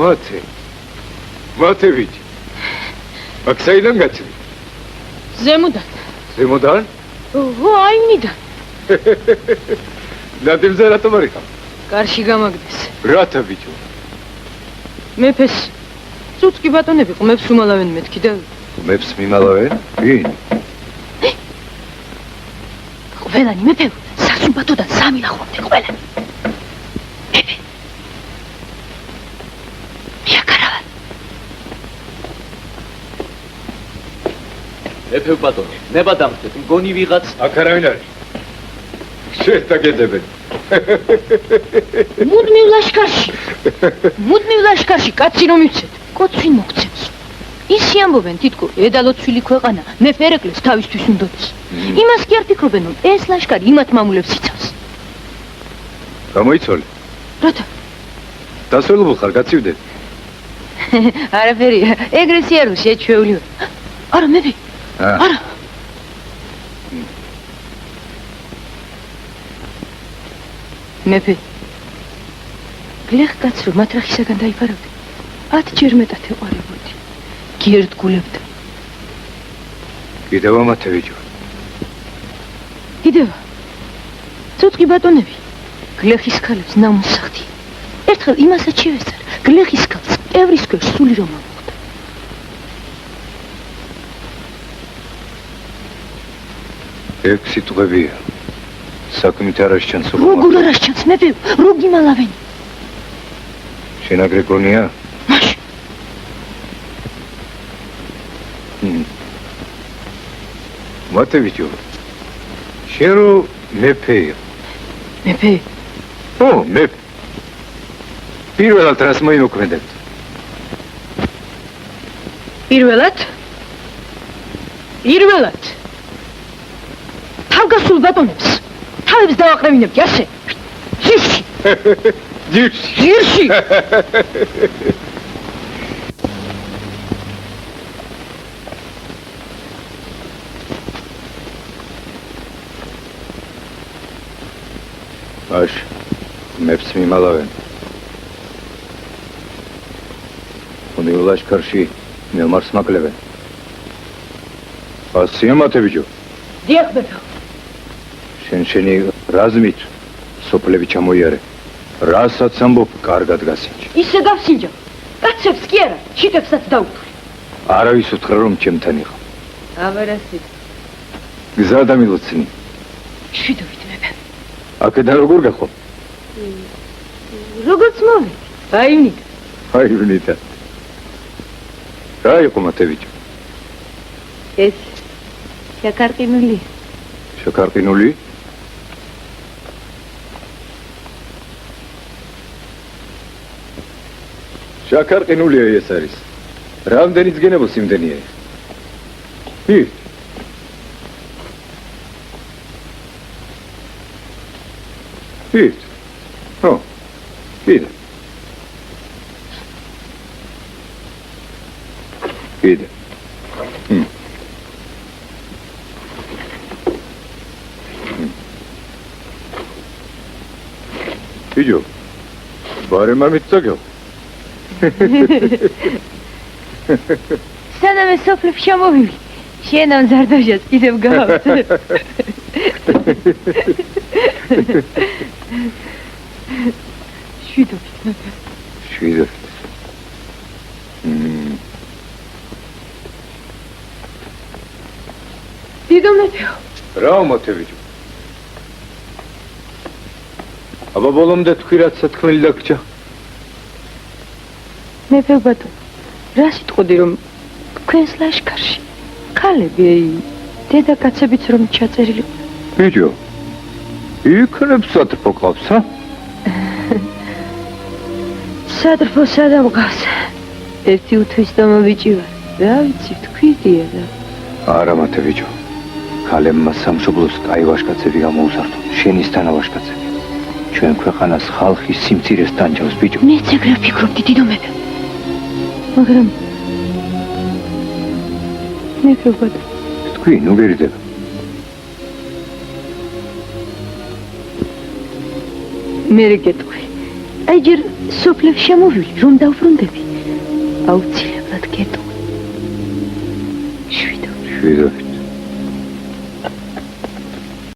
მათე ვიჯი. აქ საიდან გაცივი? ზემოდან. ზემოდან? აიმნიდან. ნადიმზე რატომ არიხარ? კარში გამაგდეს. რათა ბიჭო? მეფეს წუწკი ბატონები ყმებს უმალავენ მეთქი და ყმებს მიმალავენ? ვინ? ყველანი მეფე სასუმბათოდან სამი ლახვამდე ყველანი. მეფე. მიაკარავან. მეფე ბატონო, ნება დამხდეთ, მგონი ვიღაც აქ არავინ არის. შეტაკედებენ. მუდმივ ლაშქარში კაცი რომ იცეთ, კოცვინ მოგცემს. ისი ამბობენ თითქოს ედალოცვილი ქვეყანა მეფე ერეკლეს თავისთვის უნდოდეს. იმას კი არ ფიქრობენ, რომ ეს ლაშქარი იმათ მამულებს იცავს. გამოიცოლე. რათა? დასრულებულ ხარ, გაცივდეთ. არაფერია, ეგრეცი არ შეჩვეული ვარ. არა, მეფე. არა. მეფე. გლეხ კაც რომ მატრახისაგან დაიფარავდი, 10 ჯერ მეტად ეყარებოდი. გიერდგულებდა. კიდევ ამათე ვიჯო. კიდევ. ცოტკი ბატონები. გლეხის ქალებს ნამოსახდი. ერთხელ იმასაც შევეცარ, გლეხის ქალს ევრის ქვეშ სული რომ ამოხდა. ეგ სიტყვებია. საქმით არ ასჩანს. როგორ არ ასჩანს, მეფე, რო გიმალავენ. შენ აგრე გონია? მაშინ. მათე ვიჯო. შენ რო მეფეია. მეფე. მეფე. პირველად რას მოიმოქმედებთ? პირველად? თავგასულ ბატონებს. თავებს დავაყრევინებდი, ასე. ძირში. ძირში. აშ, მეფს მიმალავენ. უნივ ლაშქარში მემარს მაკლებენ. ასია მათე ვიჯო. დიახ, მეფე. შენი რაზმით სოფლები ჩამოიარე. რასაც ამბობ, კარგად გასინჯი. ისე გავსინჯა. კაცებს კი არა, შიტებსაც დაუთვლი. არავის უთხრა რომ ჩემთან იყო. აბერასი. გზა დამილოცნი. შვიდობით მეფე. აქედან როგორ გახო? როგორც მოვედი. აივნიდან. რა იყო მათე ვიჯო? ეს შაქარყინული. შაქარყინული? შაქარყინულია ეს არის. რამდენი ძგენებოს იმდენია? Пить. Пить. Пить. Идё. Баре мамит цагел. სანამ ეს სოფლებში ჩამოვივლი, შენამ ზარდაშას კიდევ გავთ. შვიდობით. დიდო მეფეო. რა მოთევიჯო? აბა ბოლომდე თქვი რაც სათქმელი დაგჭა. მეფე ბატონო, რა სიტყვოდი რომ თქვენს ლაშქარში ქალები, დედაკაცებიც რომ ჩაწერილი. ბიჭო, იქნებ სატრფო ყავს, ა? სატრფო სადამ ყავს. ერთი უთვისდამო ბიჭი ვარ. რა ვიცი, თქვიდია რა. არა მათე ბიჭო. ქალებმა სამშობლოს კაი ვაშკაცები გამოუსართო, შენისთანა ვაშკაცები. ჩვენ ქვეყანას ხალხის სიმცირეს დანჯავს ბიჭო. მეც ეგრე ვფიქრობდი დიდო მეფე. მაგრამ მეფე ბატონო. თქვი, ნუ გერიდება. მე გეტყვი. აი ჯერ სოფლებს შემოვილი, რომ დავბრუნდები. აუცილებლად გეტყვი. შვიდობით. შვიდობით.